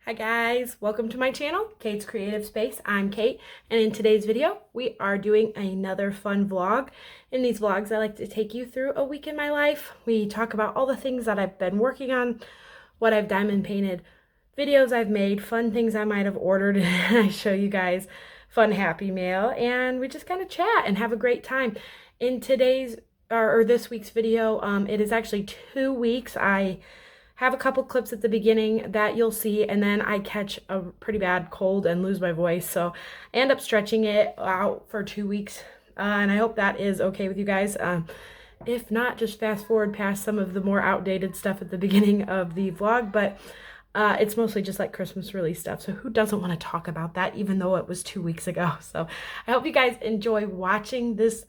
Hi guys, welcome to my channel, Kate's Creative Space. I'm Kate, and in today's video, we are doing another fun vlog. In these vlogs, I like to take you through a week in my life. We talk about all the things that I've been working on, what I've diamond painted, videos I've made, fun things I might have ordered, and I show you guys fun happy mail, and we just kind of chat and have a great time. In today's, or this week's video, it is actually 2 weeks. I have a couple clips at the beginning that you'll see, and then I catch a pretty bad cold and lose my voice, so I end up stretching it out for 2 weeks, and I hope that is okay with you guys. If not, just fast forward past some of the more outdated stuff at the beginning of the vlog, but it's mostly just like Christmas release stuff, so who doesn't want to talk about that even though it was 2 weeks ago? So I hope you guys enjoy watching this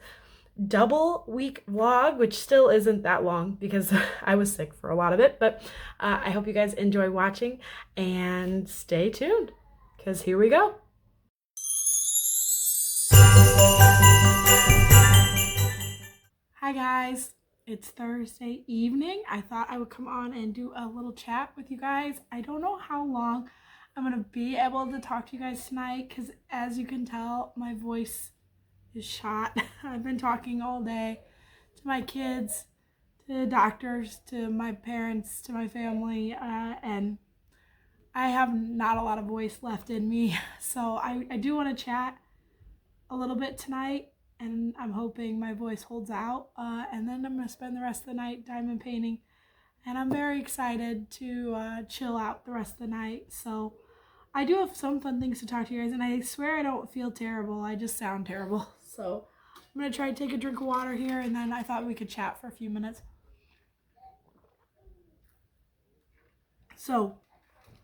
double week vlog, which still isn't that long because I was sick for a lot of it, but I hope you guys enjoy watching and stay tuned because here we go. Hi guys, it's Thursday evening. I thought I would come on and do a little chat with you guys. I don't know how long I'm gonna be able to talk to you guys tonight because as you can tell, my voice is shot. I've been talking all day to my kids, to the doctors, to my parents, to my family, and I have not a lot of voice left in me. So I do want to chat a little bit tonight, and I'm hoping my voice holds out. And then I'm going to spend the rest of the night diamond painting, and I'm very excited to chill out the rest of the night. So I do have some fun things to talk to you guys, and I swear I don't feel terrible. I just sound terrible. So I'm going to try to take a drink of water here, and then I thought we could chat for a few minutes. So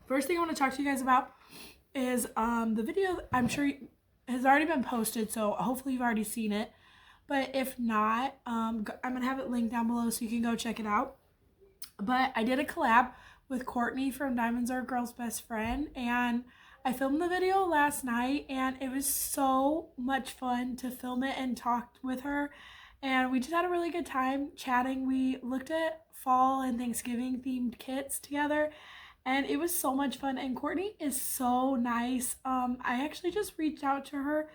first thing I want to talk to you guys about is the video I'm sure has already been posted, so hopefully you've already seen it. But if not, I'm going to have it linked down below so you can go check it out. But I did a collab with Courtney from Diamonds Are a Girl's Best Friend, and I filmed the video last night, and it was so much fun to film it and talk with her. And we just had a really good time chatting. We looked at fall and Thanksgiving themed kits together, and it was so much fun. And Courtney is so nice. I actually just reached out to her,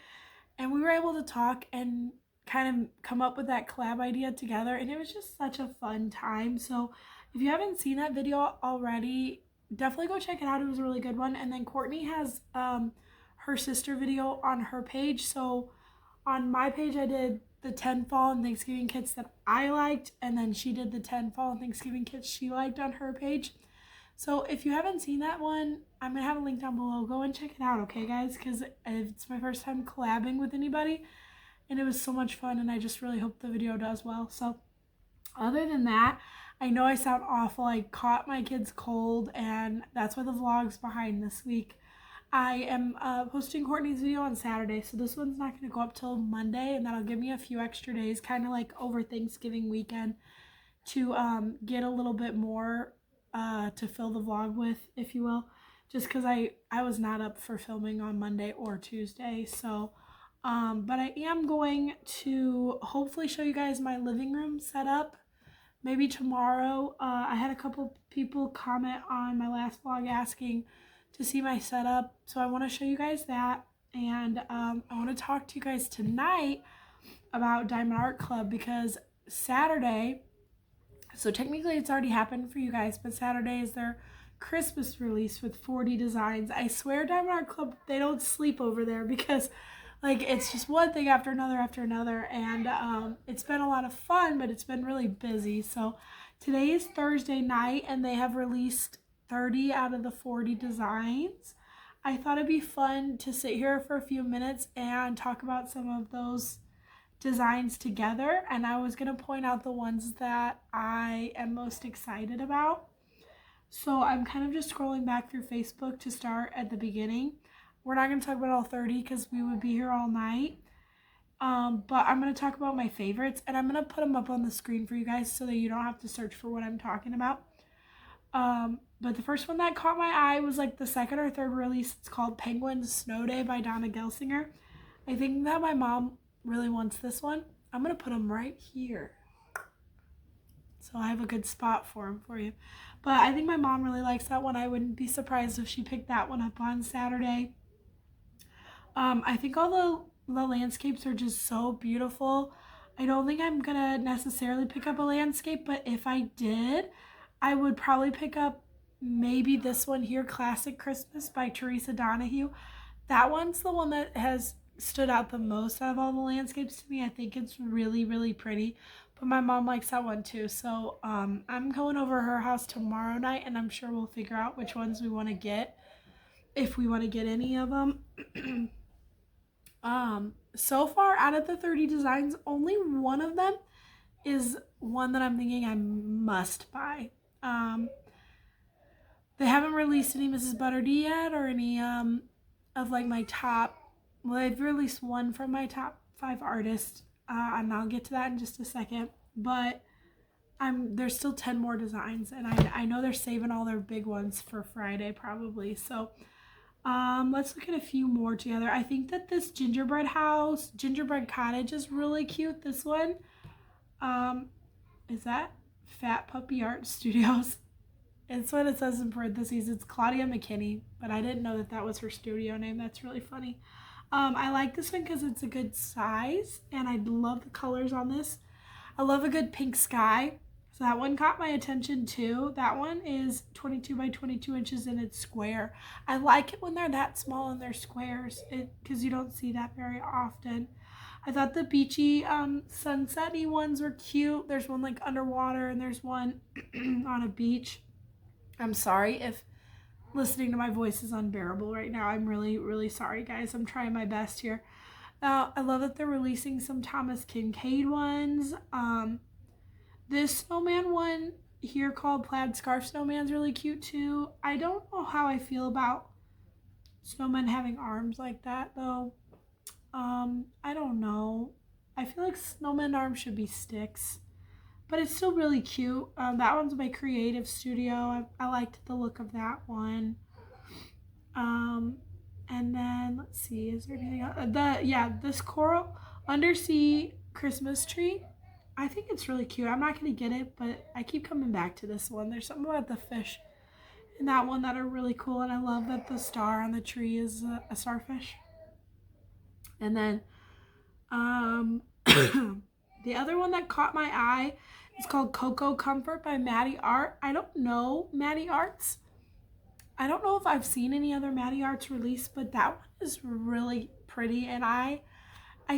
and we were able to talk and kind of come up with that collab idea together, and it was just such a fun time. So if you haven't seen that video already, definitely go check it out. It was a really good one. And then Courtney has her sister video on her page. So on my page, I did the 10 fall and Thanksgiving kits that I liked, and then she did the 10 fall and Thanksgiving kits she liked on her page. So if you haven't seen that one, I'm going to have a link down below. Go and check it out, okay, guys? Because it's my first time collabing with anybody, and it was so much fun, and I just really hope the video does well. So other than that, I know I sound awful. I caught my kids cold, and that's why the vlog's behind this week. I am posting Courtney's video on Saturday, so this one's not going to go up till Monday, and that'll give me a few extra days, kind of like over Thanksgiving weekend, to get a little bit more to fill the vlog with, if you will, just because I was not up for filming on Monday or Tuesday. So but I am going to hopefully show you guys my living room setup maybe tomorrow. I had a couple people comment on my last vlog asking to see my setup, so I want to show you guys that. And I want to talk to you guys tonight about Diamond Art Club, because Saturday, so technically it's already happened for you guys, but Saturday is their Christmas release with 40 designs. I swear Diamond Art Club, they don't sleep over there, because like it's just one thing after another, and it's been a lot of fun, but it's been really busy. So today is Thursday night, and they have released 30 out of the 40 designs. I thought it'd be fun to sit here for a few minutes and talk about some of those designs together, and I was going to point out the ones that I am most excited about. So I'm kind of just scrolling back through Facebook to start at the beginning. We're not going to talk about all 30 because we would be here all night, but I'm going to talk about my favorites, and I'm going to put them up on the screen for you guys so that you don't have to search for what I'm talking about. But the first one that caught my eye was like the second or third release. It's called Penguin Snow Day by Donna Gelsinger. I think that my mom really wants this one. I'm going to put them right here, so I have a good spot for them for you. But I think my mom really likes that one. I wouldn't be surprised if she picked that one up on Saturday. I think all the landscapes are just so beautiful. I don't think I'm gonna necessarily pick up a landscape, but if I did, I would probably pick up maybe this one here, Classic Christmas by Teresa Donahue. That one's the one that has stood out the most out of all the landscapes to me. I think it's really, really pretty. But my mom likes that one too. So I'm going over her house tomorrow night, and I'm sure we'll figure out which ones we want to get, if we want to get any of them. So far out of the 30 designs, only one of them is one that I'm thinking I must buy. They haven't released any Mrs. Butterdy yet, or any of like my top, well, they've released one from my top 5 artists, and I'll get to that in just a second, but there's still 10 more designs, and I know they're saving all their big ones for Friday probably. So let's look at a few more together. I think that this gingerbread cottage is really cute. This one, is that Fat Puppy Art Studios? It's what it says in parentheses. It's Claudia McKinney, but I didn't know that that was her studio name. That's really funny. I like this one because it's a good size, and I love the colors on this. I love a good pink sky. So that one caught my attention too. That one is 22 by 22 inches, and it's square. I like it when they're that small and they're squares, because you don't see that very often. I thought the beachy sunset-y ones were cute. There's one like underwater, and there's one on a beach. I'm sorry if listening to my voice is unbearable right now. I'm really, really sorry, guys. I'm trying my best here. I love that they're releasing some Thomas Kincaid ones. This snowman one here called Plaid Scarf Snowman's really cute too. I don't know how I feel about snowmen having arms like that though. I don't know. I feel like snowman arms should be sticks, but it's still really cute. That one's my creative studio. I liked the look of that one. And then let's see, is there anything else? This coral undersea Christmas tree. I think it's really cute. I'm not gonna get it, but I keep coming back to this one. There's something about the fish in that one that are really cool, and I love that the star on the tree is a starfish. And then the other one that caught my eye is called Cocoa Comfort by Maddie Art. I don't know Maddie Arts. I don't know if I've seen any other Maddie Arts released, but that one is really pretty, and I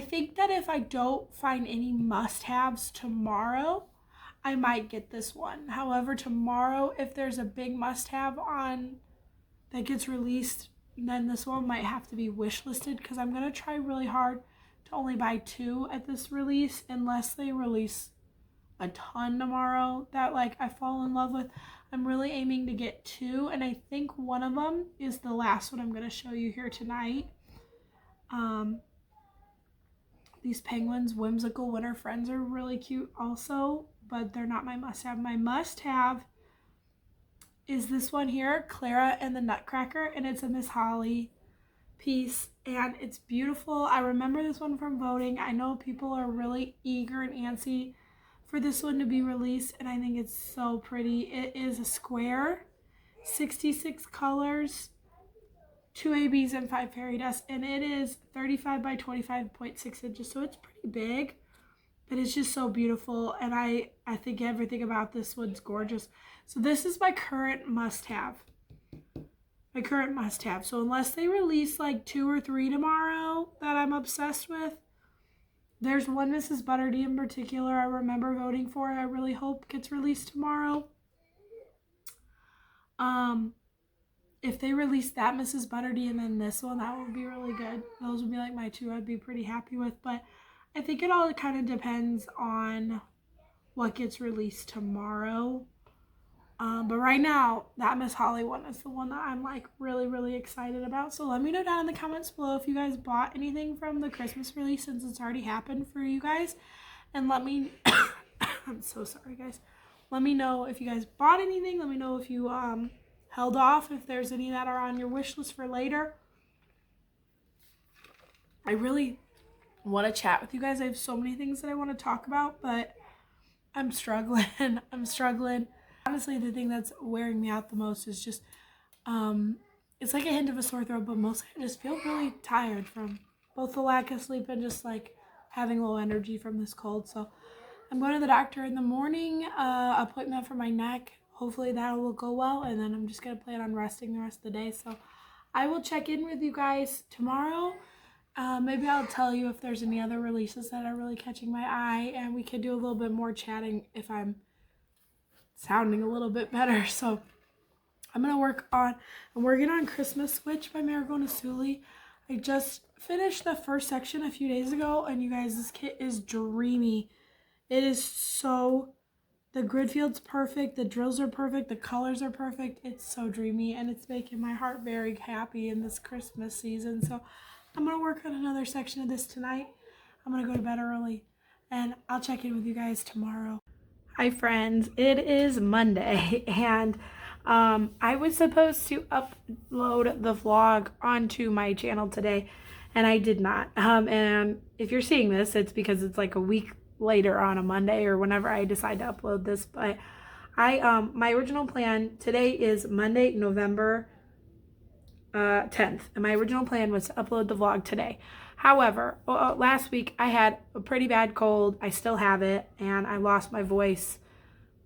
think that if I don't find any must-haves tomorrow, I might get this one. However, tomorrow, if there's a big must-have on that gets released, then this one might have to be wish-listed, because I'm going to try really hard to only buy 2 at this release, unless they release a ton tomorrow that like I fall in love with. I'm really aiming to get 2, and I think one of them is the last one I'm going to show you here tonight. These penguins, Whimsical Winter Friends, are really cute also, but they're not my must-have. My must-have is this one here, Clara and the Nutcracker, and it's a Miss Holly piece, and it's beautiful. I remember this one from voting. I know people are really eager and antsy for this one to be released, and I think it's so pretty. It is a square, 66 colors, 2 ABs and 5 fairy dust, and it is 35 by 25.6 inches, so it's pretty big, but it's just so beautiful, and I think everything about this one's gorgeous. So this is my current must-have. So unless they release like 2 or 3 tomorrow that I'm obsessed with, there's one Mrs. Butterdy in particular I remember voting for. I really hope gets released tomorrow. If they release that Mrs. Butterdy and then this one, that would be really good. Those would be like my 2 I'd be pretty happy with. But I think it all kind of depends on what gets released tomorrow. But right now, that Miss Holly one is the one that I'm like really, really excited about. So let me know down in the comments below if you guys bought anything from the Christmas release, since it's already happened for you guys. And let me, I'm so sorry guys. Let me know if you guys bought anything. Let me know if you held off, if there's any that are on your wish list for later. I really want to chat with you guys. I have so many things that I want to talk about, but I'm struggling. I'm honestly, the thing that's wearing me out the most is just, it's like a hint of a sore throat, but mostly I just feel really tired from both the lack of sleep and just like having low energy from this cold. So I'm going to the doctor in the morning, appointment for my neck. Hopefully that will go well, and then I'm just going to plan on resting the rest of the day. So I will check in with you guys tomorrow. Maybe I'll tell you if there's any other releases that are really catching my eye, and we could do a little bit more chatting if I'm sounding a little bit better. So I'm working on Christmas Switch by Marigold Nasuli. I just finished the first section a few days ago, and you guys, this kit is dreamy. It is the grid field's perfect, the drills are perfect, the colors are perfect. It's so dreamy, and it's making my heart very happy in this Christmas season. So I'm going to work on another section of this tonight. I'm going to go to bed early, and I'll check in with you guys tomorrow. Hi friends, it is Monday, and I was supposed to upload the vlog onto my channel today, and I did not. And if you're seeing this, it's because it's like a week later on a Monday or whenever I decide to upload this. But my original plan today is Monday, November 10th, and my original plan was to upload the vlog today. However, last week I had a pretty bad cold. I still have it, and I lost my voice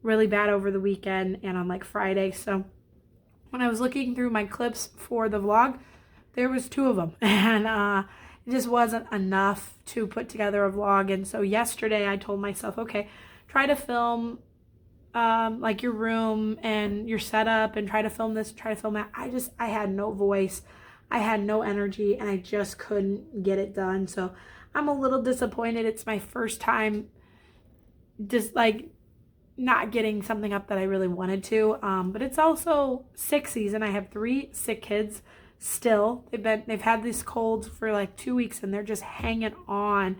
really bad over the weekend and on like Friday. So when I was looking through my clips for the vlog, there was 2 of them, and it just wasn't enough to put together a vlog. And so yesterday I told myself, okay, try to film like your room and your setup, and try to film this, try to film that. I had no voice, I had no energy, and I just couldn't get it done. So I'm a little disappointed. It's my first time just like not getting something up that I really wanted to. But it's also sick season. I have 3 sick kids still. They've had these colds for like 2 weeks, and they're just hanging on.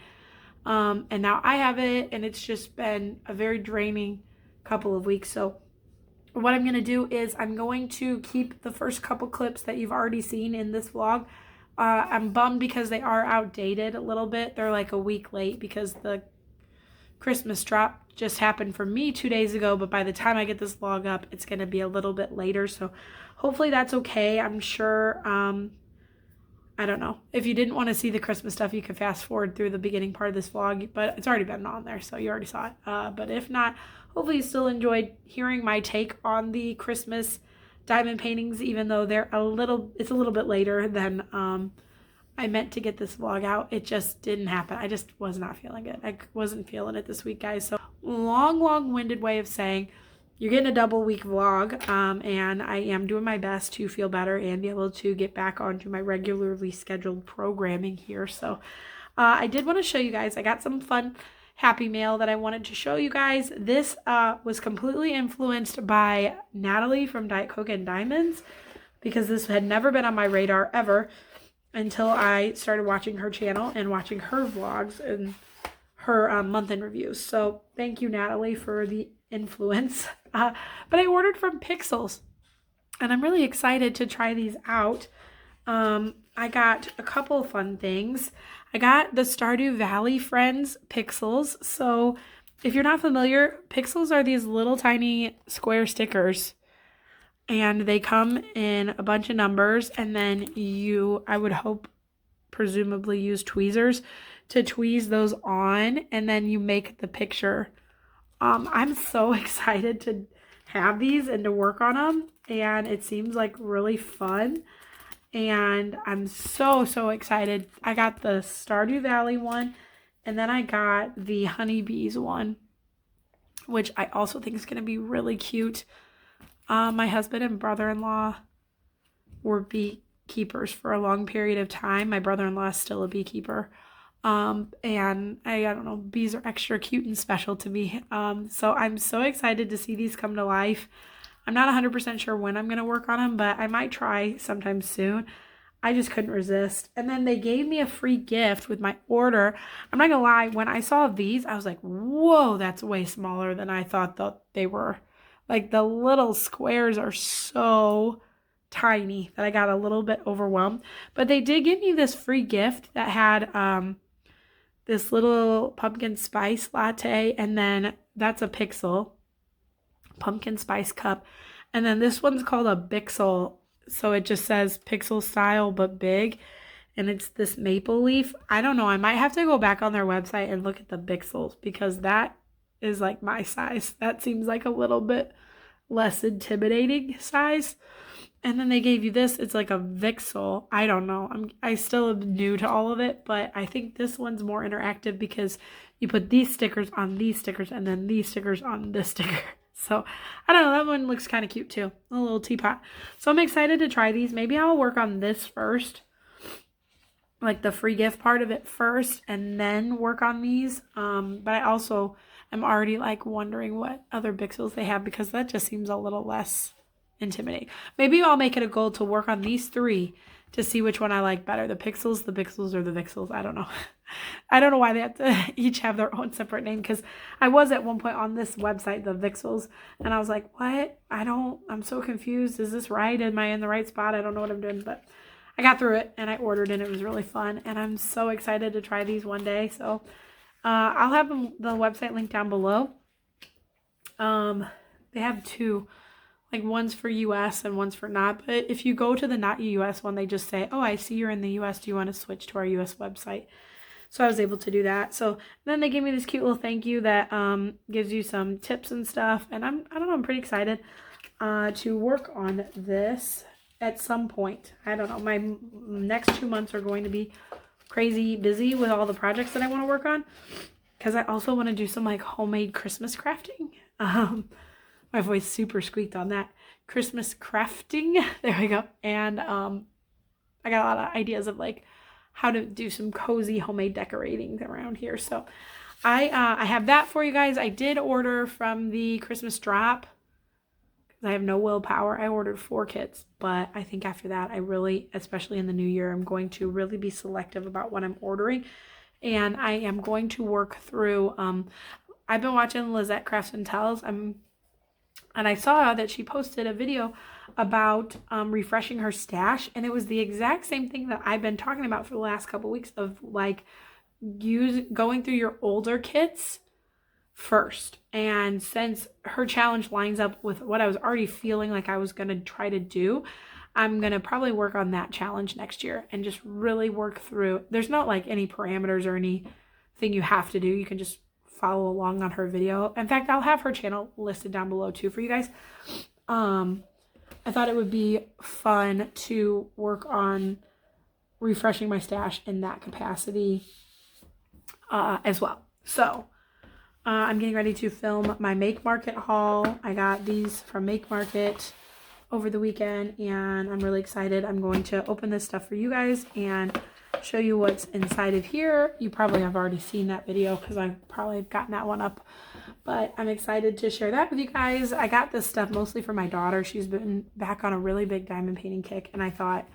And now I have it, and it's just been a very draining couple of weeks. So what I'm going to do is I'm going to keep the first couple clips that you've already seen in this vlog. I'm bummed because they are outdated a little bit. They're like a week late because the Christmas drop just happened for me 2 days ago, but by the time I get this vlog up, it's going to be a little bit later. So hopefully that's okay. I'm sure, I don't know. If you didn't want to see the Christmas stuff, you could fast forward through the beginning part of this vlog, but it's already been on there, so you already saw it. But if not, hopefully you still enjoyed hearing my take on the Christmas diamond paintings, even though it's a little bit later than I meant to get this vlog out. It just didn't happen. I just was not feeling it. I wasn't feeling it this week, guys. So long-winded way of saying you're getting a double week vlog, and I am doing my best to feel better and be able to get back onto my regularly scheduled programming here. So I did want to show you guys, I got some fun happy mail that I wanted to show you guys. This was completely influenced by Natalie from Diet Coke and Diamonds, because this had never been on my radar ever until I started watching her channel and watching her vlogs and her month in reviews. So thank you, Natalie, for the influence. But I ordered from Pixels, and I'm really excited to try these out. I got a couple fun things. I got the Stardew Valley Friends Pixels. So if you're not familiar, Pixels are these little tiny square stickers, and they come in a bunch of numbers, and then I would hope, presumably use tweezers to tweeze those on, and then you make the picture. I'm so excited to have these and to work on them, and it seems like really fun, and I'm so excited. I got the Stardew Valley one, and then I got the honeybees one, which I also think is going to be really cute. My husband and brother-in-law were beekeepers for a long period of time. My brother-in-law is still a beekeeper. And I don't know, bees are extra cute and special to me. So I'm so excited to see these come to life. I'm not 100% sure when I'm going to work on them, but I might try sometime soon. I just couldn't resist. And then they gave me a free gift with my order. I'm not going to lie, when I saw these, I was like, whoa, that's way smaller than I thought they were. Like, the little squares are so tiny that I got a little bit overwhelmed. But they did give me this free gift that had this little pumpkin spice latte, and then that's a pixel. pumpkin spice cup. And then this one's called a Bixel. So it just says Pixel style, but big. And it's this maple leaf. I don't know. I might have to go back on their website and look at the Bixels because that is like my size. That seems like a little bit less intimidating size. And then they gave you this. It's like a Vixel. I don't know. I still am new to all of it, but I think this one's more interactive because you put these stickers on these stickers and then these stickers on this sticker. So I don't know. That one looks kind of cute too. A little teapot. So I'm excited to try these. Maybe I'll work on this first, like the free gift part of it first, and then work on these. But I also am already like wondering what other Bixels they have because that just seems a little less intimidating. Maybe I'll make it a goal to work on these 3 to see which one I like better. The Pixels, the Bixels, or the Vixels. I don't know. I don't know why they have to each have their own separate name because I was at one point on this website, the Vixels, and I was like, what? I'm so confused. Is this right? Am I in the right spot? I don't know what I'm doing, but I got through it and I ordered and it was really fun. And I'm so excited to try these one day. So I'll have the website link down below. They have 2. Like one's for US and one's for not. But if you go to the not US one, they just say, oh, I see you're in the US. Do you want to switch to our US website? So I was able to do that. So then they gave me this cute little thank you that gives you some tips and stuff. And I don't know, I'm pretty excited to work on this at some point. I don't know. My next 2 months are going to be crazy busy with all the projects that I want to work on. Because I also want to do some like homemade Christmas crafting. My voice super squeaked on that. Christmas crafting. There we go. And I got a lot of ideas of like how to do some cozy homemade decorating around here. So I have that for you guys. I did order from the Christmas drop because I have no willpower. I ordered 4 kits, but I think after that, I really, especially in the new year, I'm going to really be selective about what I'm ordering. And I am going to work through, I've been watching Lizette Crafts and Tells. And I saw that she posted a video about refreshing her stash. And it was the exact same thing that I've been talking about for the last couple weeks of like going through your older kits first. And since her challenge lines up with what I was already feeling like I was going to try to do, I'm going to probably work on that challenge next year and just really work through. There's not like any parameters or anything you have to do. You can just follow along on her video. In fact, I'll have her channel listed down below too for you guys. I thought it would be fun to work on refreshing my stash in that capacity as well. So I'm getting ready to film my Make Market haul. I got these from Make Market over the weekend and I'm really excited. I'm going to open this stuff for you guys and show you what's inside of here. You probably have already seen that video because I probably have gotten that one up, but I'm excited to share that with you guys. I got this stuff mostly for my daughter. She's been back on a really big diamond painting kick and I thought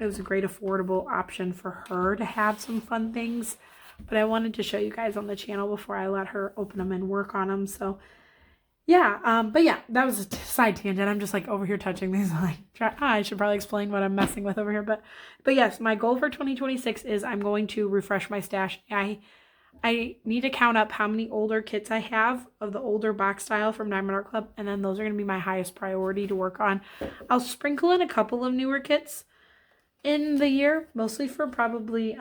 it was a great affordable option for her to have some fun things, but I wanted to show you guys on the channel before I let her open them and work on them. So yeah, but yeah, that was a side tangent. I'm just like over here touching these. Like, I should probably explain what I'm messing with over here. But yes, my goal for 2026 is I'm going to refresh my stash. I need to count up how many older kits I have of the older box style from Diamond Art Club. And then those are going to be my highest priority to work on. I'll sprinkle in a couple of newer kits in the year, mostly for probably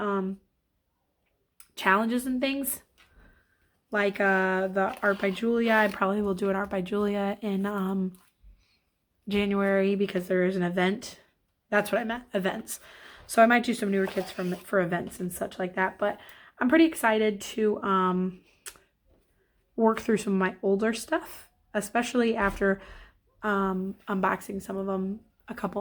challenges and things. Like the Art by Julia. I probably will do an Art by Julia in January because there is an event. That's what I meant, events. So I might do some newer kits for events and such like that. But I'm pretty excited to work through some of my older stuff, especially after unboxing some of them.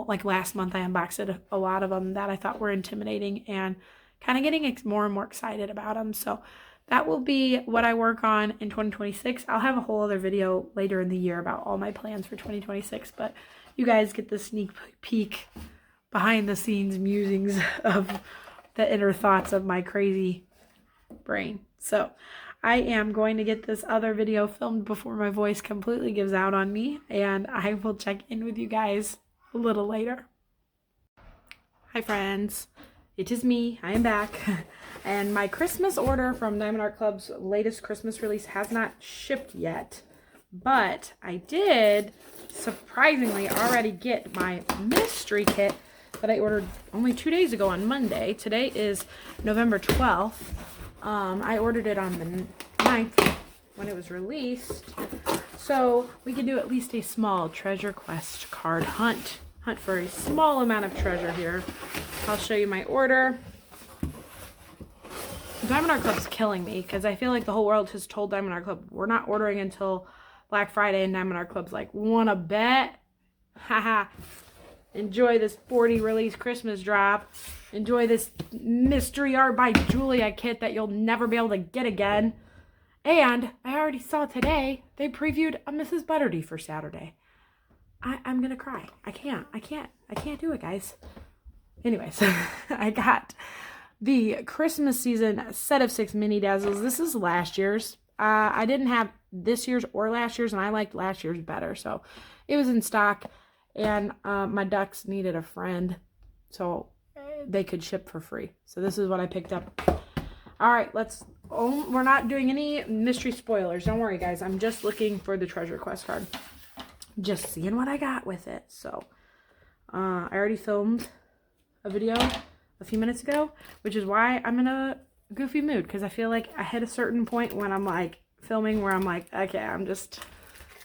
Like last month I unboxed a lot of them that I thought were intimidating and kind of getting more and more excited about them. So that will be what I work on in 2026. I'll have a whole other video later in the year about all my plans for 2026, but you guys get the sneak peek behind the scenes musings of the inner thoughts of my crazy brain. So I am going to get this other video filmed before my voice completely gives out on me, and I will check in with you guys a little later. Hi friends, it is me. I am back. And my Christmas order from Diamond Art Club's latest Christmas release has not shipped yet, But I did, surprisingly, already get my mystery kit that I ordered only 2 days ago on Monday. Today is November 12th. I ordered it on the 9th when it was released. So we can do at least a small treasure quest card hunt. Hunt for a small amount of treasure here. I'll show you my order. Diamond Art Club's killing me because I feel like the whole world has told Diamond Art Club we're not ordering until Black Friday, and Diamond Art Club's like, wanna bet? Haha. Enjoy this 40 release Christmas drop. Enjoy this mystery art by Julia kit that you'll never be able to get again. And I already saw today they previewed a Mrs. Butterdy for Saturday. I'm gonna cry. I can't do it, guys. Anyways, I got the Christmas season set of 6 mini dazzles. This is last year's. I didn't have this year's or last year's, and I liked last year's better. So it was in stock, and my ducks needed a friend, so they could ship for free. So this is what I picked up. All right, we're not doing any mystery spoilers. Don't worry, guys. I'm just looking for the treasure quest card. Just seeing what I got with it. So I already filmed a video a few minutes ago, which is why I'm in a goofy mood, because I feel like I hit a certain point when I'm like filming where I'm like, okay, I'm just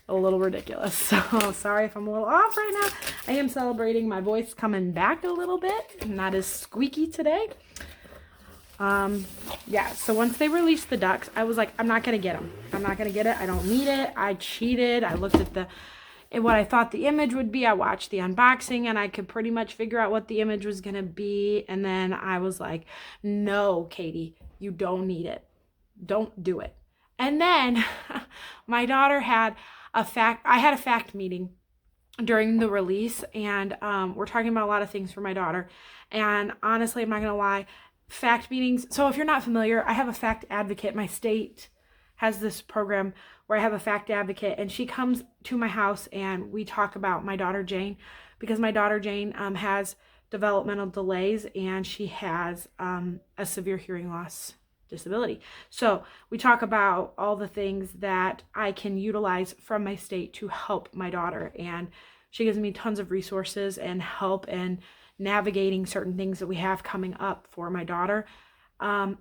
a little ridiculous. So sorry if I'm a little off right now. I am celebrating my voice coming back a little bit, not as squeaky today. Yeah, so once they released the ducks, I was like, I'm not gonna get them. I'm not gonna get it. I don't need it. I cheated. I looked at what I thought the image would be. I watched the unboxing and I could pretty much figure out what the image was gonna be. And then I was like, no, Katie, you don't need it. Don't do it. And then my daughter had I had a fact meeting during the release, and we're talking about a lot of things for my daughter. And honestly, I'm not gonna lie, fact meetings. So if you're not familiar, I have a fact advocate. My state has this program where I have a fact advocate, and she comes to my house and we talk about my daughter Jane, because my daughter Jane has developmental delays and she has a severe hearing loss disability. So we talk about all the things that I can utilize from my state to help my daughter, and she gives me tons of resources and help in navigating certain things that we have coming up for my daughter. And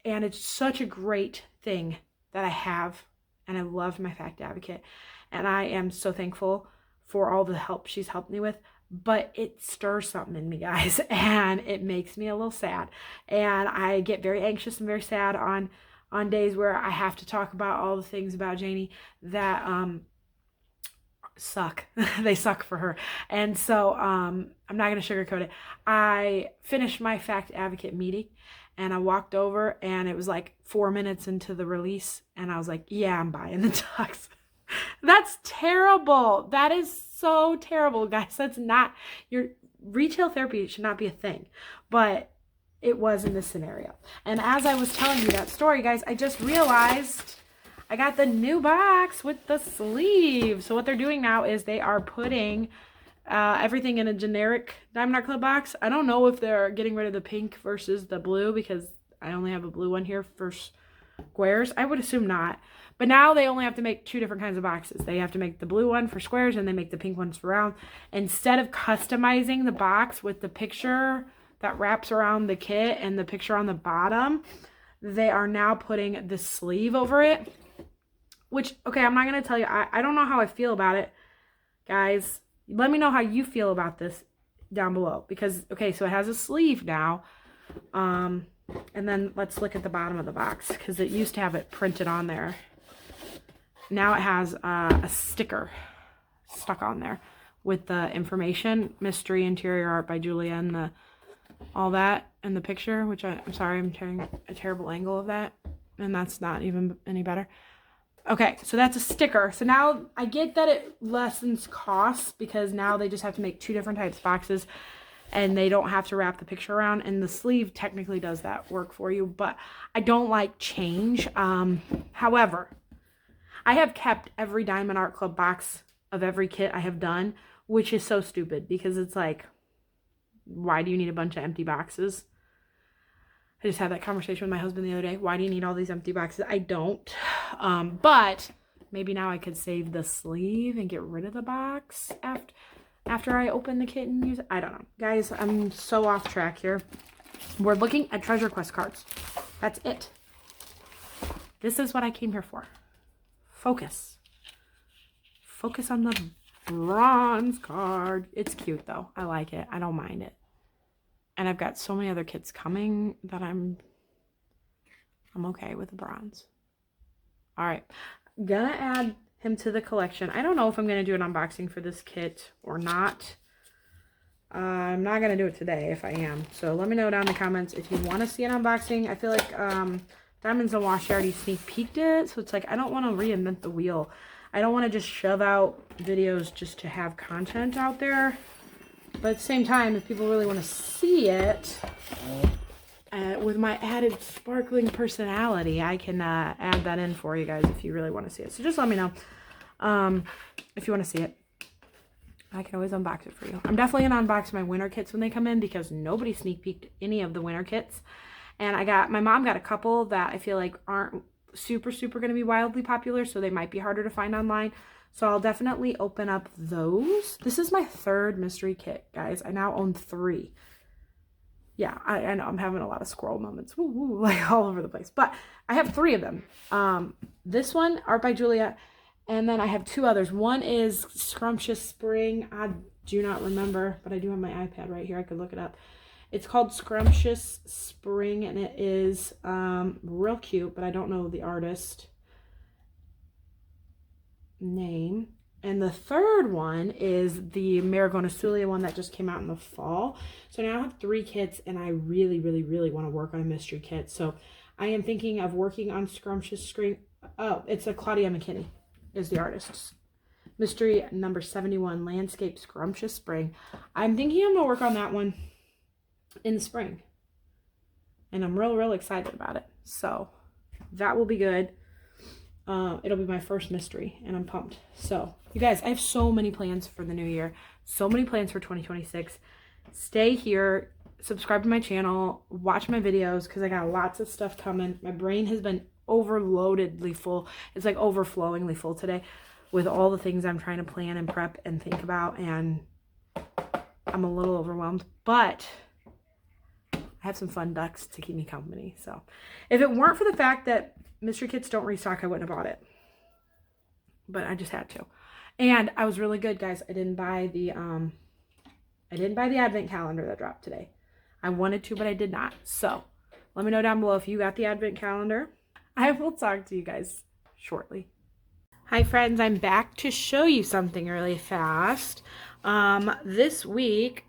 it's such a great thing that I have, and I love my fact advocate, and I am so thankful for all the help she's helped me with. But it stirs something in me, guys, and it makes me a little sad, and I get very anxious and very sad on days where I have to talk about all the things about Janie that suck. They suck for her. And so I'm not gonna sugarcoat it. I finished my fact advocate meeting and I walked over, and it was like 4 minutes into the release, and I was like, yeah, I'm buying the ducks. That's terrible. That is so terrible, guys. That's not, your retail therapy should not be a thing, but it was in this scenario. And as I was telling you that story, guys, I just realized I got the new box with the sleeve. So what they're doing now is they are putting everything in a generic Diamond Art Club box. I don't know if they're getting rid of the pink versus the blue, because I only have a blue one here for squares. I would assume not. But now they only have to make 2 different kinds of boxes. They have to make the blue one for squares, and they make the pink ones for round. Instead of customizing the box with the picture that wraps around the kit and the picture on the bottom, they are now putting the sleeve over it. Which, okay, I'm not going to tell you. I don't know how I feel about it. Guys, let me know how you feel about this down below. Because, okay, so it has a sleeve now. And then let's look at the bottom of the box, because it used to have it printed on there. Now it has a sticker stuck on there with the information, mystery interior art by Julia, and all that in the picture, which I'm sorry, I'm tearing a terrible angle of that, and that's not even any better. Okay, so that's a sticker. So now I get that it lessens costs, because now they just have to make 2 different types of boxes, and they don't have to wrap the picture around, and the sleeve technically does that work for you, but I don't like change. However, I have kept every Diamond Art Club box of every kit I have done, which is so stupid, because it's like, why do you need a bunch of empty boxes? I just had that conversation with my husband the other day. Why do you need all these empty boxes? I don't. But maybe now I could save the sleeve and get rid of the box after I open the kit and use it. I don't know. Guys, I'm so off track here. We're looking at Treasure Quest cards. That's it. This is what I came here for. Focus. Focus on the bronze card. It's cute though. I like it. I don't mind it. And I've got so many other kits coming that I'm okay with the bronze. All right. Gonna add him to the collection. I don't know if I'm gonna do an unboxing for this kit or not. I'm not gonna do it today if I am. So let me know down in the comments if you want to see an unboxing. I feel like Diamonds and Wash already sneak peeked it, so it's like I don't want to reinvent the wheel. I don't want to just shove out videos just to have content out there. But at the same time, if people really want to see it, with my added sparkling personality, I can add that in for you guys if you really want to see it. So just let me know if you want to see it. I can always unbox it for you. I'm definitely going to unbox my winter kits when they come in because nobody sneak peeked any of the winter kits. And my mom got a couple that I feel like aren't super going to be wildly popular, so they might be harder to find online. So I'll definitely open up those. This is my third mystery kit, guys. I now own 3. Yeah, I know I'm having a lot of squirrel moments, woo, like all over the place. But I have 3 of them. This one, Art by Julia, and then I have 2 others. One is Scrumptious Spring. I do not remember, but I do have my iPad right here. I could look it up. It's called Scrumptious Spring, and it is real cute, but I don't know the artist name. And the third one is the Marigona one that just came out in the fall. So now I have 3 kits, and I really want to work on a mystery kit. So I am thinking of working on Scrumptious Spring. Oh, it's a Claudia McKinney is the artist. Mystery number 71, Landscape Scrumptious Spring. I'm thinking I'm going to work on that one in the spring. And I'm real excited about it. So that will be good. It'll be my first mystery, and I'm pumped. So, you guys, I have so many plans for the new year. So many plans for 2026. Stay here. Subscribe to my channel. Watch my videos because I got lots of stuff coming. My brain has been overloadedly full. It's like overflowingly full today with all the things I'm trying to plan and prep and think about. And I'm a little overwhelmed. But I have some fun ducks to keep me company. So, if it weren't for the fact that mystery kits don't restock, I wouldn't have bought it. But I just had to. And I was really good, guys. I didn't buy the advent calendar that dropped today. I wanted to, but I did not. So, let me know down below if you got the advent calendar. I will talk to you guys shortly. Hi friends, I'm back to show you something really fast. This week,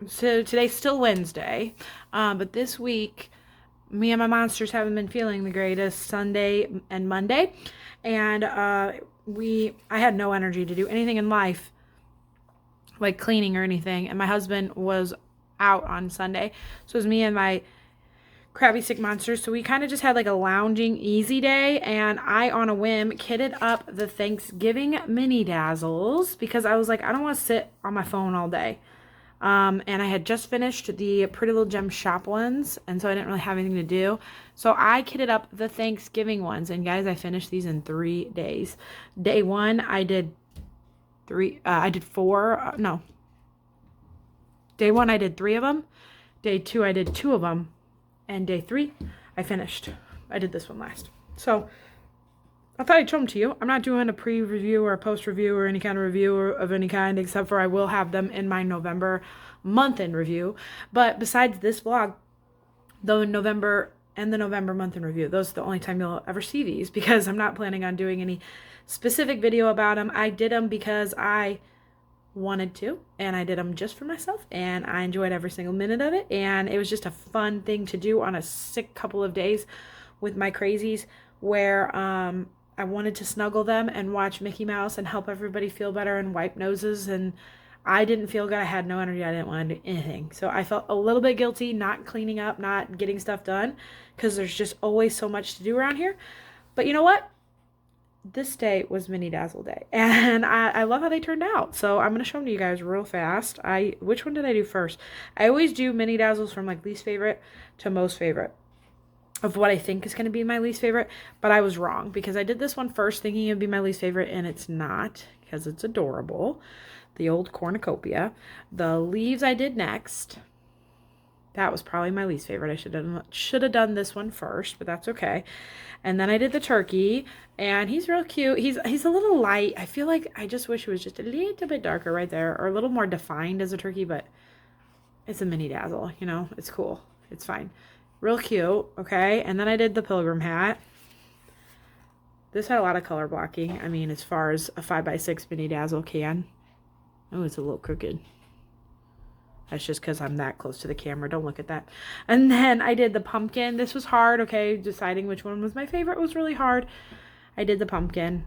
so today's still Wednesday, but this week me and my monsters haven't been feeling the greatest Sunday and Monday, and I had no energy to do anything in life, like cleaning or anything, and my husband was out on Sunday, so it was me and my crabby sick monsters, so we kind of just had like a lounging easy day, and I on a whim kitted up the Thanksgiving mini dazzles because I was like, I don't want to sit on my phone all day. And I had just finished the Pretty Little Gem shop ones, and so I didn't really have anything to do. So I kitted up the Thanksgiving ones, and guys, I finished these in 3 days. Day 1, I did 4, no. Day 1, I did 3 of them. Day 2, I did 2 of them. And day 3, I finished. I did this one last. So I thought I'd show them to you. I'm not doing a pre-review or a post-review or any kind of review of any kind, except for I will have them in my November month-end review. But besides this vlog, the November month-end review, those are the only time you'll ever see these because I'm not planning on doing any specific video about them. I did them because I wanted to, and I did them just for myself, and I enjoyed every single minute of it, and it was just a fun thing to do on a sick couple of days with my crazies where I wanted to snuggle them and watch Mickey Mouse and help everybody feel better and wipe noses, and I didn't feel good. I had no energy. I didn't want to do anything. So I felt a little bit guilty not cleaning up, not getting stuff done, because there's just always so much to do around here. But you know what? This day was Mini Dazzle Day, and I love how they turned out. So I'm going to show them to you guys real fast. Which one did I do first? I always do Mini Dazzles from like least favorite to most favorite. of what I think is going to be my least favorite, but I was wrong because I did this one first thinking it would be my least favorite, and it's not because it's adorable. The old cornucopia. The leaves I did next. That was probably my least favorite. I should have done this one first, but that's okay. And then I did the turkey, and he's real cute. He's a little light. I feel like I just wish it was just a little bit darker right there, or a little more defined as a turkey, but it's a mini dazzle, you know? It's cool. It's fine. Real cute, okay? And then I did the pilgrim hat. This had a lot of color blocking. I mean, as far as a 5x6 mini dazzle can. Oh, it's a little crooked. That's just because I'm that close to the camera. Don't look at that. And then I did the pumpkin. This was hard, okay? Deciding which one was my favorite was really hard. I did the pumpkin.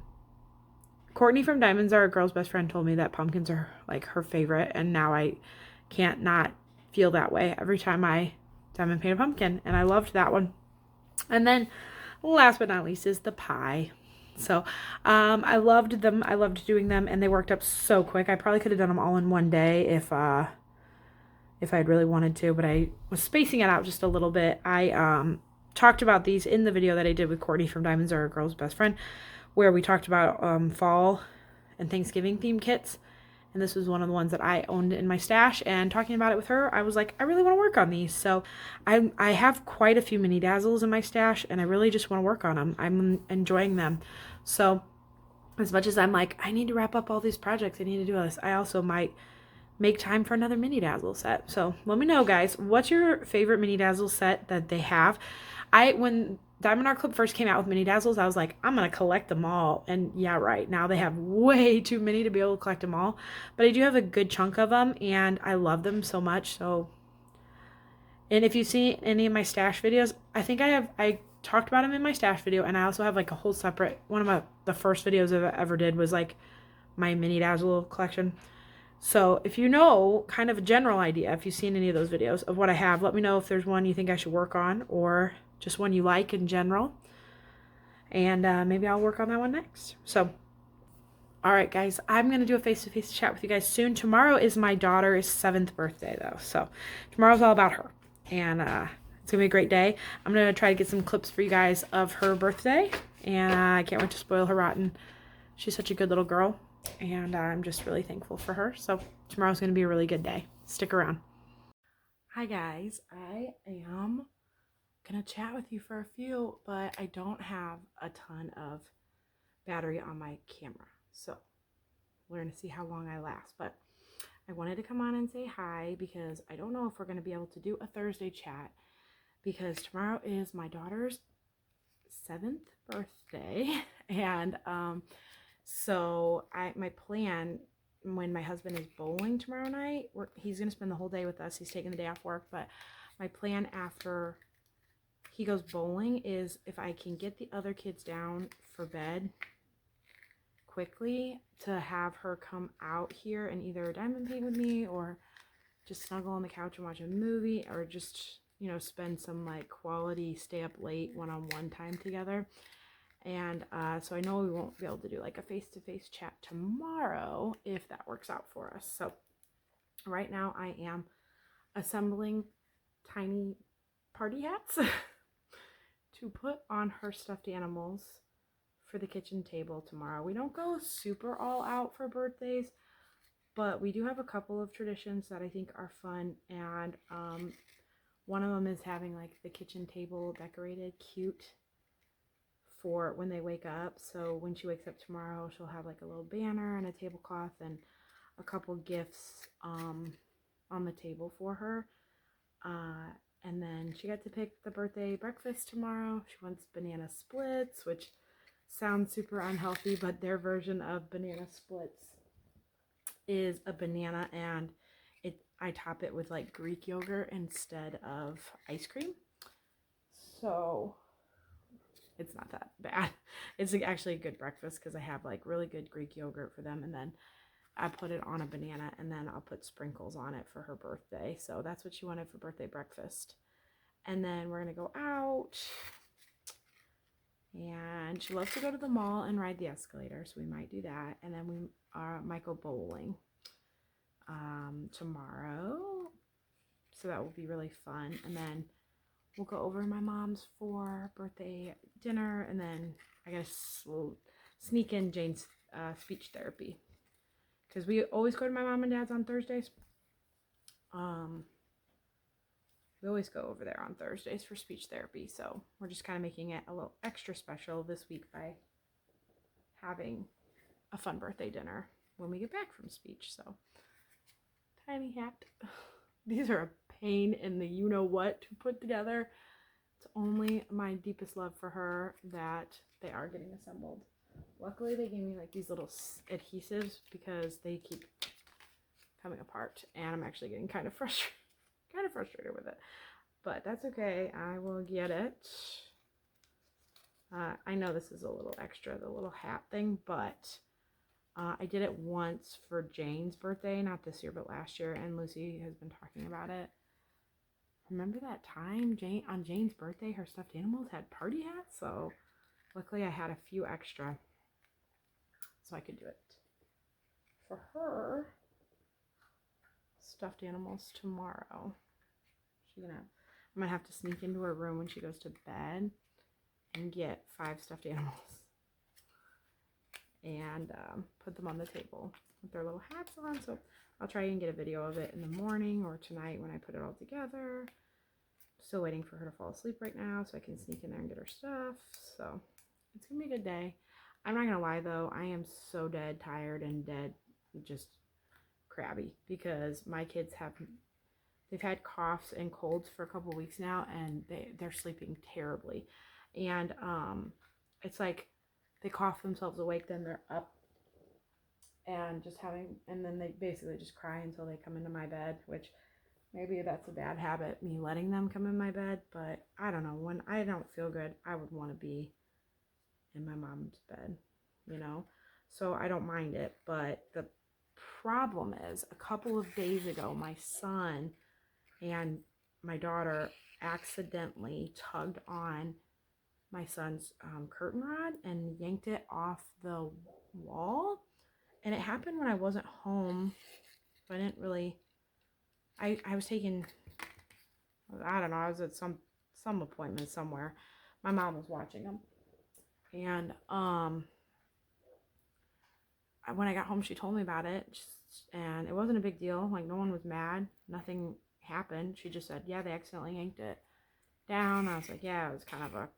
Courtney from Diamonds Are a Girl's Best Friend told me that pumpkins are like her favorite. And now I can't not feel that way every time I diamond paint a pumpkin. And I loved that one. And then last but not least is the pie. So I loved them. I loved doing them. And they worked up so quick. I probably could have done them all in one day if I'd really wanted to, but I was spacing it out just a little bit. I talked about these in the video that I did with Courtney from Diamonds Are a Girl's Best Friend, where we talked about fall and Thanksgiving theme kits. And this was one of the ones that I owned in my stash. And talking about it with her, I was like, I really want to work on these. So I have quite a few mini dazzles in my stash, and I really just want to work on them. I'm enjoying them. So as much as I'm like, I need to wrap up all these projects, I need to do all this, I also might make time for another mini dazzle set. So let me know, guys, what's your favorite mini dazzle set that they have? When Diamond Art Club first came out with mini dazzles, I was like, I'm gonna collect them all. And yeah, right now they have way too many to be able to collect them all, but I do have a good chunk of them, and I love them so much. So, and if you see any of my stash videos, I think I talked about them in my stash video, and I also have like a whole separate one of the first videos I ever did was like my mini dazzle collection. So if you know kind of a general idea, if you've seen any of those videos of what I have, let me know if there's one you think I should work on, or just one you like in general. And maybe I'll work on that one next. So, all right, guys, I'm going to do a face-to-face chat with you guys soon. Tomorrow is my daughter's 7th birthday, though. So tomorrow's all about her. And it's going to be a great day. I'm going to try to get some clips for you guys of her birthday. And I can't wait to spoil her rotten. She's such a good little girl. And I'm just really thankful for her. So tomorrow's going to be a really good day. Stick around. Hi guys, I am going to chat with you for a few, but I don't have a ton of battery on my camera. So we're going to see how long I last. But I wanted to come on and say hi because I don't know if we're going to be able to do a Thursday chat because tomorrow is my daughter's 7th birthday. And so my plan when my husband is bowling tomorrow night, he's going to spend the whole day with us. He's taking the day off work, but my plan after he goes bowling is if I can get the other kids down for bed quickly to have her come out here and either diamond paint with me or just snuggle on the couch and watch a movie, or just, you know, spend some like quality stay up late one-on-one time together. And so I know we won't be able to do like a face-to-face chat tomorrow if that works out for us. So right now I am assembling tiny party hats to put on her stuffed animals for the kitchen table tomorrow. We don't go super all out for birthdays, but we do have a couple of traditions that I think are fun. And one of them is having like the kitchen table decorated cute for when they wake up. So when she wakes up tomorrow, she'll have like a little banner and a tablecloth and a couple gifts on the table for her. And then she got to pick the birthday breakfast tomorrow. She wants banana splits, which sounds super unhealthy, but their version of banana splits is a banana and I top it with like Greek yogurt instead of ice cream. So it's not that bad. It's actually a good breakfast because I have like really good Greek yogurt for them, and then I put it on a banana, and then I'll put sprinkles on it for her birthday. So that's what she wanted for birthday breakfast. And then we're gonna go out, and she loves to go to the mall and ride the escalator, so we might do that. And then we might go bowling tomorrow, so that will be really fun. And then we'll go over to my mom's for birthday dinner, and then I guess we'll sneak in Jane's speech therapy, because we always go to my mom and dad's on Thursdays. We always go over there on Thursdays for speech therapy, so we're just kind of making it a little extra special this week by having a fun birthday dinner when we get back from speech. So, tiny hat. These are a pain in the you-know-what to put together. It's only my deepest love for her that they are getting assembled. Luckily, they gave me like these little adhesives because they keep coming apart, and I'm actually getting kind of frustrated with it. But that's okay. I will get it. I know this is a little extra, the little hat thing, but I did it once for Jane's birthday, not this year, but last year, and Lucy has been talking about it. Remember that time on Jane's birthday, her stuffed animals had party hats? So luckily I had a few extra, so I could do it for her stuffed animals tomorrow. I'm gonna have to sneak into her room when she goes to bed and get 5 stuffed animals and put them on the table with their little hats on. So I'll try and get a video of it in the morning or tonight when I put it all together. Still waiting for her to fall asleep right now so I can sneak in there and get her stuff. So it's gonna be a good day. I'm not gonna lie though, I am so dead tired and just crabby because my kids they've had coughs and colds for a couple weeks now, and they're sleeping terribly. And it's like they cough themselves awake, then they're up and then they basically just cry until they come into my bed, which maybe that's a bad habit, me letting them come in my bed, but I don't know. When I don't feel good, I would want to be in my mom's bed, you know? So I don't mind it, but the problem is a couple of days ago, my son and my daughter accidentally tugged on my son's curtain rod and yanked it off the wall. And it happened when I wasn't home. So I didn't really, I was taking, I don't know, I was at some appointment somewhere. My mom was watching them. And when I got home, she told me about it. And it wasn't a big deal. Like, no one was mad. Nothing happened. She just said, yeah, they accidentally yanked it down. I was like, yeah, it was kind of a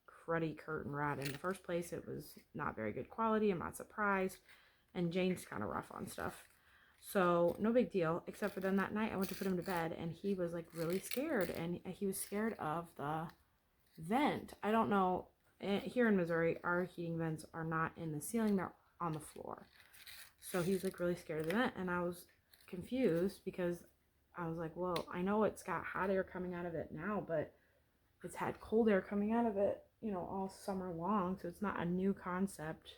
cruddy curtain rod in the first place. It was not very good quality. I'm not surprised. And Jane's kind of rough on stuff. So no big deal, except for then that night I went to put him to bed and he was like really scared, and he was scared of the vent. I don't know, here in Missouri, our heating vents are not in the ceiling, they're on the floor. So he was like really scared of the vent, and I was confused because I was like, well, I know it's got hot air coming out of it now, but it's had cold air coming out of it, you know, all summer long. So it's not a new concept,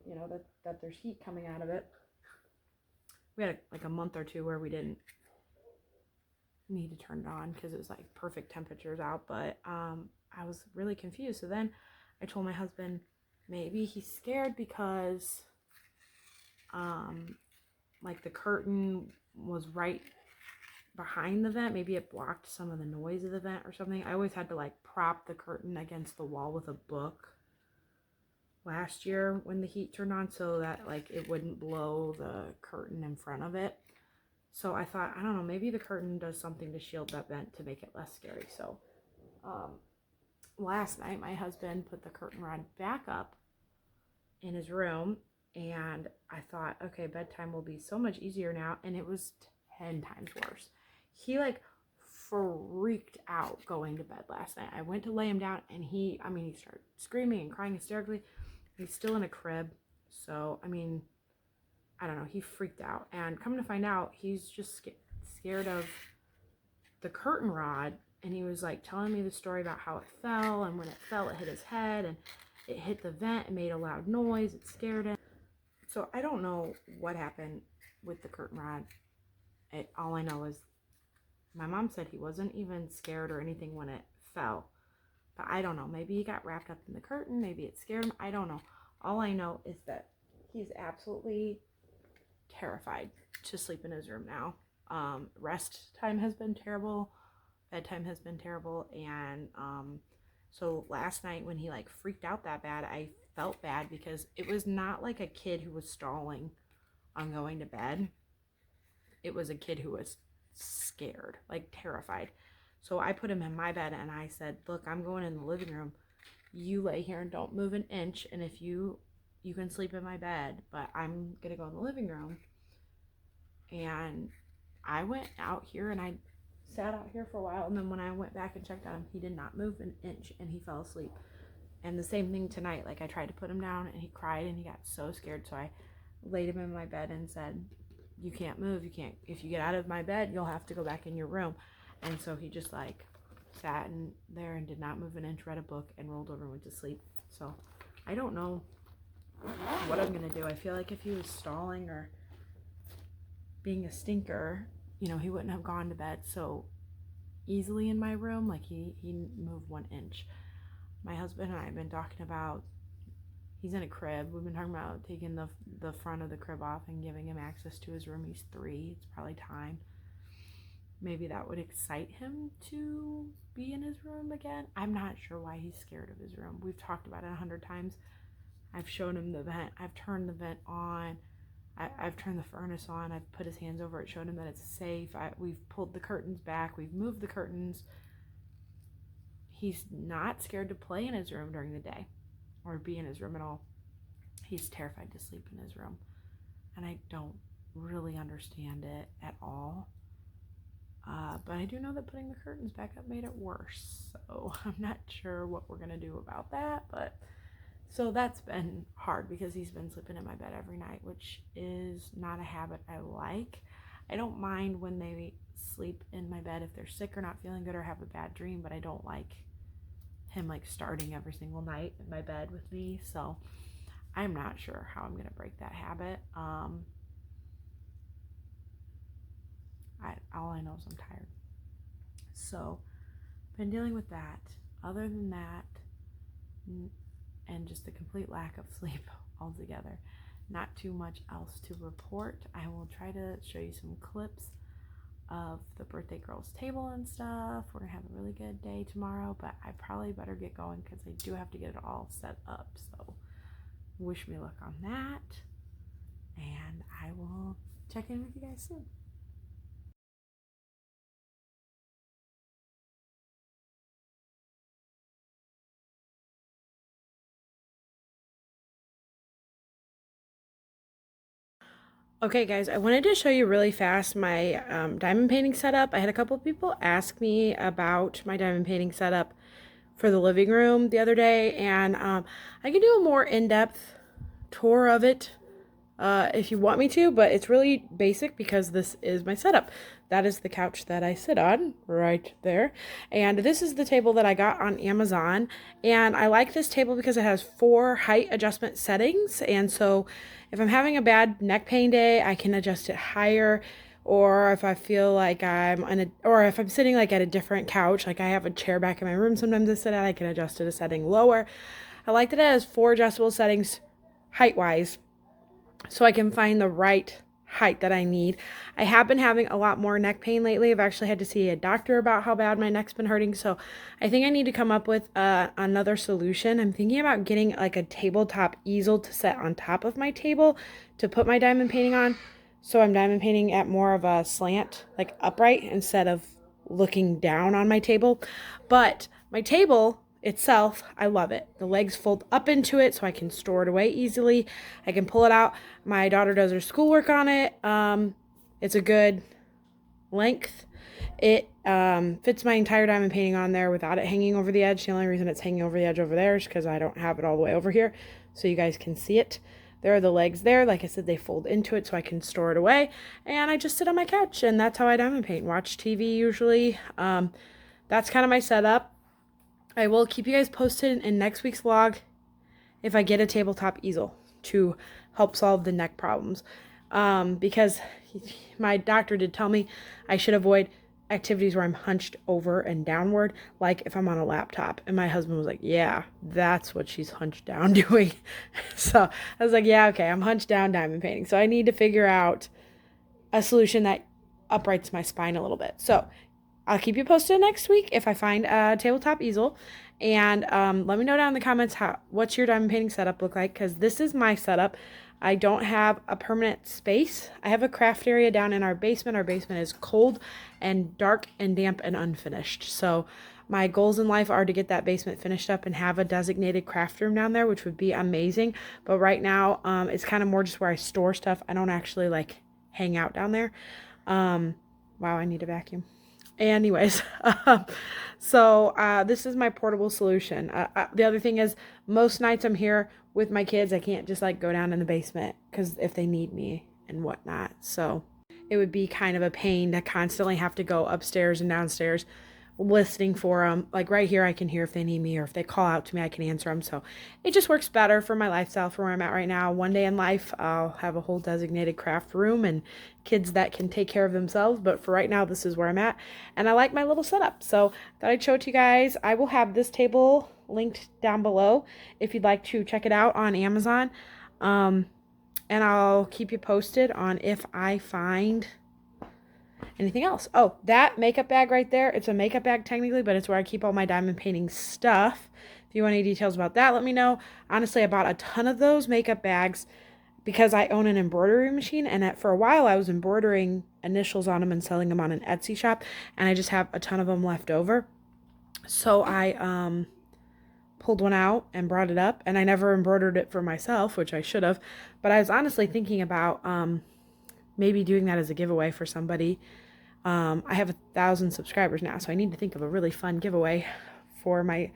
you know, that there's heat coming out of it. We had like a month or two where we didn't need to turn it on because it was like perfect temperatures out, but I was really confused. So then I told my husband maybe he's scared because like the curtain was right behind the vent. Maybe it blocked some of the noise of the vent or something. I always had to like prop the curtain against the wall with a book last year when the heat turned on so that like it wouldn't blow the curtain in front of it. So I thought, I don't know, maybe the curtain does something to shield that vent to make it less scary. So last night my husband put the curtain rod back up in his room, and I thought, okay, bedtime will be so much easier now, and it was 10 times worse. He like freaked out going to bed last night. I went to lay him down, and he started screaming and crying hysterically. He's still in a crib, so I don't know, he freaked out. And come to find out, he's just scared of the curtain rod, and he was like telling me the story about how it fell, and when it fell it hit his head and it hit the vent and made a loud noise. It scared him. So I don't know what happened with the curtain rod. All I know is my mom said he wasn't even scared or anything when it fell. But I don't know. Maybe he got wrapped up in the curtain. Maybe it scared him. I don't know. All I know is that he's absolutely terrified to sleep in his room now. Rest time has been terrible. bedtime has been terrible. And so last night when he like freaked out that bad, I felt bad because it was not like a kid who was stalling on going to bed. It was a kid who was scared, like terrified. So I put him in my bed and I said, look, I'm going in the living room. You lay here and don't move an inch. And if you can sleep in my bed, but I'm going to go in the living room. And I went out here and I sat out here for a while. And then when I went back and checked on him, he did not move an inch and he fell asleep. And the same thing tonight. Like I tried to put him down and he cried and he got so scared. So I laid him in my bed and said, you can't move. You can't. If you get out of my bed, you'll have to go back in your room. And so he just like sat in there and did not move an inch, read a book, and rolled over and went to sleep. So I don't know what I'm going to do. I feel like if he was stalling or being a stinker, you know, he wouldn't have gone to bed so easily in my room. Like he moved 1 inch. My husband and I have been talking about, he's in a crib. We've been talking about taking the front of the crib off and giving him access to his room. He's 3. It's probably time. Maybe that would excite him to be in his room again. I'm not sure why he's scared of his room. We've talked about it 100 times. I've shown him the vent. I've turned the vent on. I've turned the furnace on. I've put his hands over it, shown him that it's safe. We've pulled the curtains back. We've moved the curtains. He's not scared to play in his room during the day or be in his room at all. He's terrified to sleep in his room. And I don't really understand it at all. But I do know that putting the curtains back up made it worse. So I'm not sure what we're going to do about that. But so that's been hard because he's been sleeping in my bed every night, which is not a habit I like. I don't mind when they sleep in my bed if they're sick or not feeling good or have a bad dream, but I don't like him like starting every single night in my bed with me. So I'm not sure how I'm going to break that habit. All I know is I'm tired. So been dealing with that. Other than that, and just the complete lack of sleep altogether, not too much else to report. I will try to show you some clips of the birthday girl's table and stuff. We're gonna have a really good day tomorrow, but I probably better get going because I do have to get it all set up. So wish me luck on that, and I will check in with you guys soon. Okay guys, I wanted to show you really fast my diamond painting setup. I had a couple of people ask me about my diamond painting setup for the living room the other day, and I can do a more in-depth tour of it if you want me to, but it's really basic because this is my setup. That is the couch that I sit on right there, and this is the table that I got on Amazon, and I like this table because it has 4 height adjustment settings, and so if I'm having a bad neck pain day, I can adjust it higher, or if I feel like or if I'm sitting like at a different couch, like I have a chair back in my room sometimes I sit at, I can adjust it a setting lower. I like that it has 4 adjustable settings height-wise, so I can find the right height that I need. I have been having a lot more neck pain lately. I've actually had to see a doctor about how bad my neck's been hurting, so I think I need to come up with another solution. I'm thinking about getting like a tabletop easel to set on top of my table to put my diamond painting on, so I'm diamond painting at more of a slant, like upright, instead of looking down on my table. But my table itself, I love it. The legs fold up into it so I can store it away easily. I can pull it out. My daughter does her schoolwork on it. It's a good length. It fits my entire diamond painting on there without it hanging over the edge. The only reason it's hanging over the edge over there is because I don't have it all the way over here so you guys can see it. There are the legs there. Like I said, they fold into it so I can store it away. And I just sit on my couch, and that's how I diamond paint. Watch TV usually. That's kind of my setup. I will keep you guys posted in next week's vlog if I get a tabletop easel to help solve the neck problems. Because my doctor did tell me I should avoid activities where I'm hunched over and downward, like if I'm on a laptop. And my husband was like, yeah, that's what she's hunched down doing. So I was like, yeah, okay, I'm hunched down diamond painting. So I need to figure out a solution that uprights my spine a little bit. So I'll keep you posted next week if I find a tabletop easel. And let me know down in the comments what's your diamond painting setup look like, because this is my setup. I don't have a permanent space. I have a craft area down in our basement. Our basement is cold and dark and damp and unfinished. So my goals in life are to get that basement finished up and have a designated craft room down there, which would be amazing. But right now, it's kind of more just where I store stuff. I don't actually like hang out down there. Wow, I need a vacuum. Anyways, so this is my portable solution. The other thing is, most nights I'm here with my kids. I can't just like go down in the basement because if they need me and whatnot. So it would be kind of a pain to constantly have to go upstairs and downstairs listening for them. Like right here, I can hear if they need me, or if they call out to me, I can answer them. So it just works better for my lifestyle, for where I'm at right now. One day in life, I'll have a whole designated craft room and kids that can take care of themselves. But for right now, this is where I'm at. And I like my little setup. So I thought I'd show it to you guys. I will have this table linked down below if you'd like to check it out on Amazon. And I'll keep you posted on if I find anything else. Oh, that makeup bag right there, it's a makeup bag technically, but it's where I keep all my diamond painting stuff. If you want any details about that, let me know. Honestly, I bought a ton of those makeup bags because I own an embroidery machine, and for a while I was embroidering initials on them and selling them on an Etsy shop, and I just have a ton of them left over. So I pulled one out and brought it up, and I never embroidered it for myself, which I should have, but I was honestly thinking about maybe doing that as a giveaway for somebody. I have 1,000 subscribers now, so I need to think of a really fun giveaway for my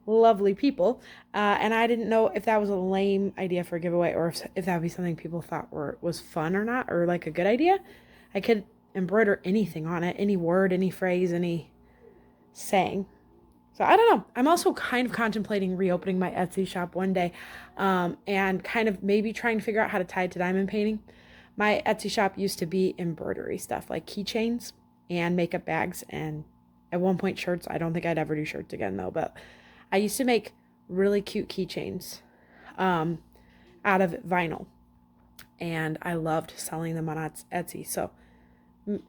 lovely people. And I didn't know if that was a lame idea for a giveaway, or if that would be something people thought was fun or not, or like a good idea. I could embroider anything on it, any word, any phrase, any saying. So I don't know. I'm also kind of contemplating reopening my Etsy shop one day, and kind of maybe trying to figure out how to tie it to diamond painting. My Etsy shop used to be embroidery stuff, like keychains and makeup bags, and at one point shirts. I don't think I'd ever do shirts again though, but I used to make really cute keychains out of vinyl, and I loved selling them on Etsy. So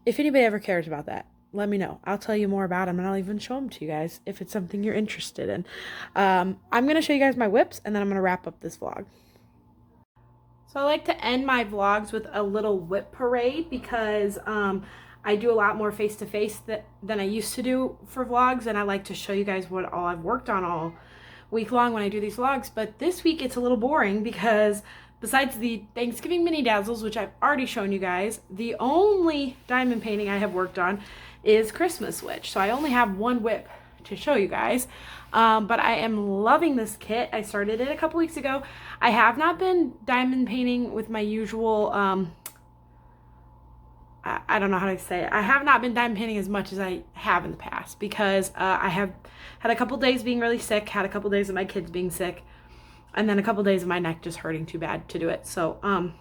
if anybody ever cares about that, let me know. I'll tell you more about them, and I'll even show them to you guys if it's something you're interested in. I'm going to show you guys my WIPs, and then I'm going to wrap up this vlog. So I like to end my vlogs with a little WIP parade because I do a lot more face-to-face than I used to do for vlogs, and I like to show you guys what all I've worked on all week long when I do these vlogs. But this week it's a little boring because besides the Thanksgiving mini dazzles, which I've already shown you guys, the only diamond painting I have worked on is Christmas Witch. So I only have one WIP to show you guys. But I am loving this kit. I started it a couple weeks ago. I have not been diamond painting with my usual, I don't know how to say it. I have not been diamond painting as much as I have in the past because I have had a couple days being really sick, had a couple days of my kids being sick, and then a couple days of my neck just hurting too bad to do it. So I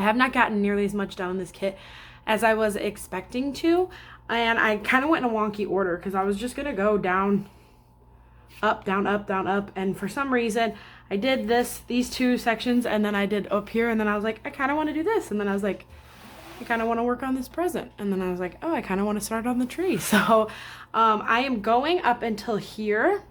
have not gotten nearly as much done in this kit as I was expecting to, and I kind of went in a wonky order because I was just going to go down, up, down, up, down, up, and for some reason I did these two sections, and then I did up here, and then I was like, I kind of want to do this, and then I was like, I kind of want to work on this present, and then I was like, oh, I kind of want to start on the tree. So I am going up until here.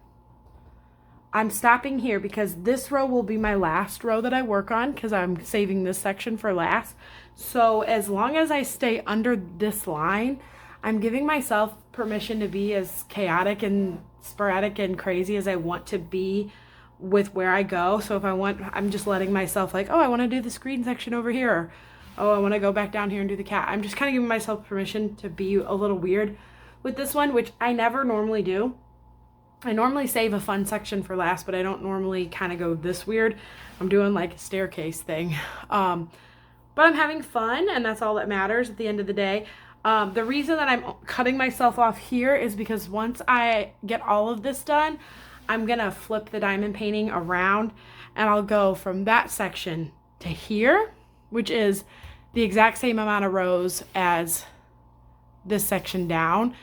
I'm stopping here because this row will be my last row that I work on because I'm saving this section for last. So as long as I stay under this line, I'm giving myself permission to be as chaotic and sporadic and crazy as I want to be with where I go. So if I want, I'm just letting myself like, oh, I want to do the screen section over here. Or, oh, I want to go back down here and do the cat. I'm just kind of giving myself permission to be a little weird with this one, which I never normally do. I normally save a fun section for last, but I don't normally kind of go this weird. I'm doing like a staircase thing. But I'm having fun, and that's all that matters at the end of the day. The reason that I'm cutting myself off here is because once I get all of this done, I'm going to flip the diamond painting around, and I'll go from that section to here, which is the exact same amount of rows as this section down.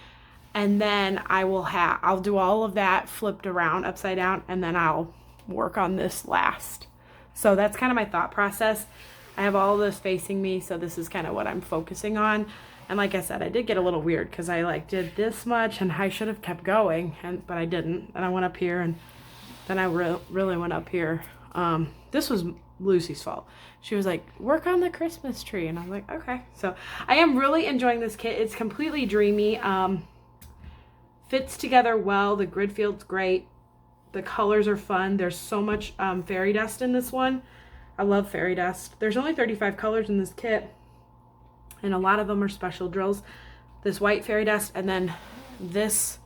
And then I'll do all of that flipped around upside down, and then I'll work on this last. So that's kind of my thought process. I have all of this facing me, so this is kind of what I'm focusing on. And like I said, I did get a little weird because I like did this much and I should have kept going, but I didn't. And I went up here and then I really went up here. This was Lucy's fault. She was like, work on the Christmas tree. And I was like, okay. So I am really enjoying this kit. It's completely dreamy. Fits together well. The grid field's great. The colors are fun. There's so much fairy dust in this one. I love fairy dust. There's only 35 colors in this kit, and a lot of them are special drills. This white fairy dust, and then this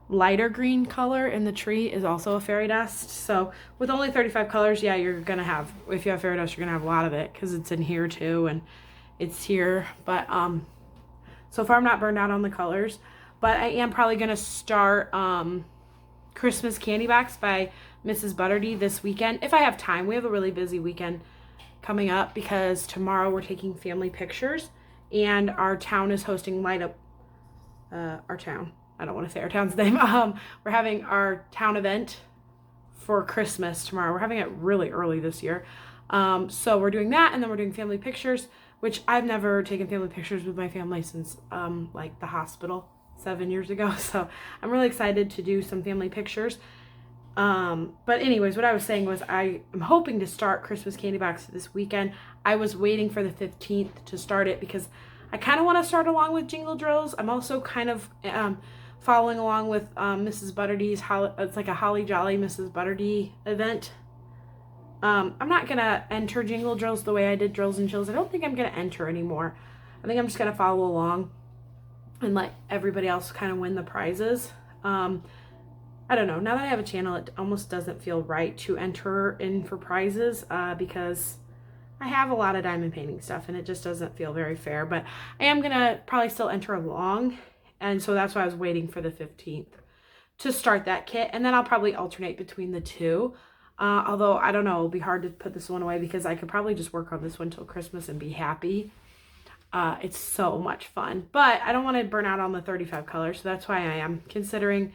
lighter green color in the tree is also a fairy dust. So with only 35 colors, yeah, you're gonna have, if you have fairy dust, you're gonna have a lot of it because it's in here too, and it's here. But so far I'm not burned out on the colors, but I am probably gonna start Christmas Candy Box by Mrs. Butterdy this weekend if I have time. We have a really busy weekend coming up because tomorrow we're taking family pictures and our town is hosting Light Up our town. I don't want to say our town's name. We're having our town event for Christmas tomorrow. We're having it really early this year. So we're doing that, and then we're doing family pictures, which I've never taken family pictures with my family since like the hospital 7 years ago. So I'm really excited to do some family pictures. But anyways, what I was saying was I am hoping to start Christmas Candy Box this weekend. I was waiting for the 15th to start it because I kind of want to start along with Jingle Drills. I'm also kind of following along with Mrs. Butterdy's, it's like a Holly Jolly Mrs. Butterdy event. I'm not going to enter Jingle Drills the way I did Drills and Chills. I don't think I'm going to enter anymore. I think I'm just going to follow along and let everybody else kind of win the prizes. I don't know. Now that I have a channel, it almost doesn't feel right to enter in for prizes because I have a lot of diamond painting stuff and it just doesn't feel very fair. But I am going to probably still enter along. And so that's why I was waiting for the 15th to start that kit. And then I'll probably alternate between the two. Although, I don't know, it'll be hard to put this one away because I could probably just work on this one till Christmas and be happy. It's so much fun. But I don't want to burn out on the 35 colors. So that's why I am considering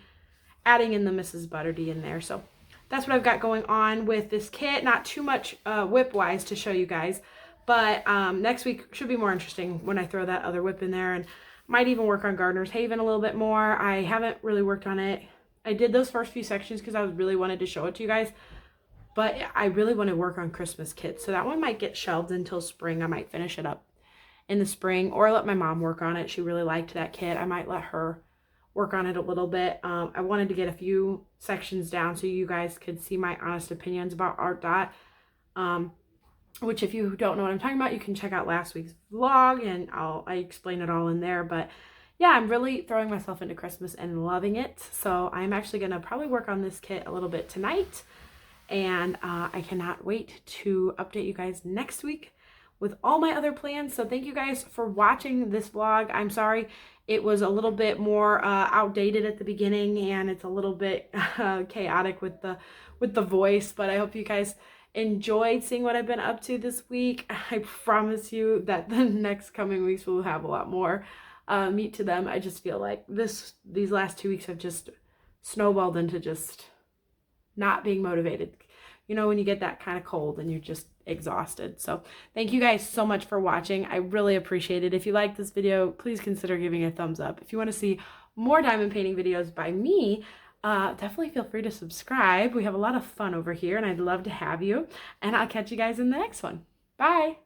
adding in the Mrs. Butterdy in there. So that's what I've got going on with this kit. Not too much whip wise to show you guys, but next week should be more interesting when I throw that other whip in there, and might even work on Gardener's Haven a little bit more. I haven't really worked on it. I did those first few sections because I really wanted to show it to you guys, but I really want to work on Christmas kits. So that one might get shelved until spring. I might finish it up in the spring or let my mom work on it. She really liked that kit. I might let her work on it a little bit. I wanted to get a few sections down so you guys could see my honest opinions about Art Dot, which if you don't know what I'm talking about, you can check out last week's vlog and I explain it all in there. But yeah, I'm really throwing myself into Christmas and loving it. So I'm actually going to probably work on this kit a little bit tonight, and I cannot wait to update you guys next week with all my other plans. So thank you guys for watching this vlog. I'm sorry it was a little bit more outdated at the beginning, and it's a little bit chaotic with the voice, but I hope you guys enjoyed seeing what I've been up to this week. I promise you that the next coming weeks will have a lot more meat to them. I just feel like these last 2 weeks have just snowballed into just not being motivated. You know, when you get that kind of cold and you're just exhausted. So thank you guys so much for watching. I really appreciate it. If you like this video, please consider giving it a thumbs up. If you want to see more diamond painting videos by me, definitely feel free to subscribe. We have a lot of fun over here and I'd love to have you. And I'll catch you guys in the next one. Bye.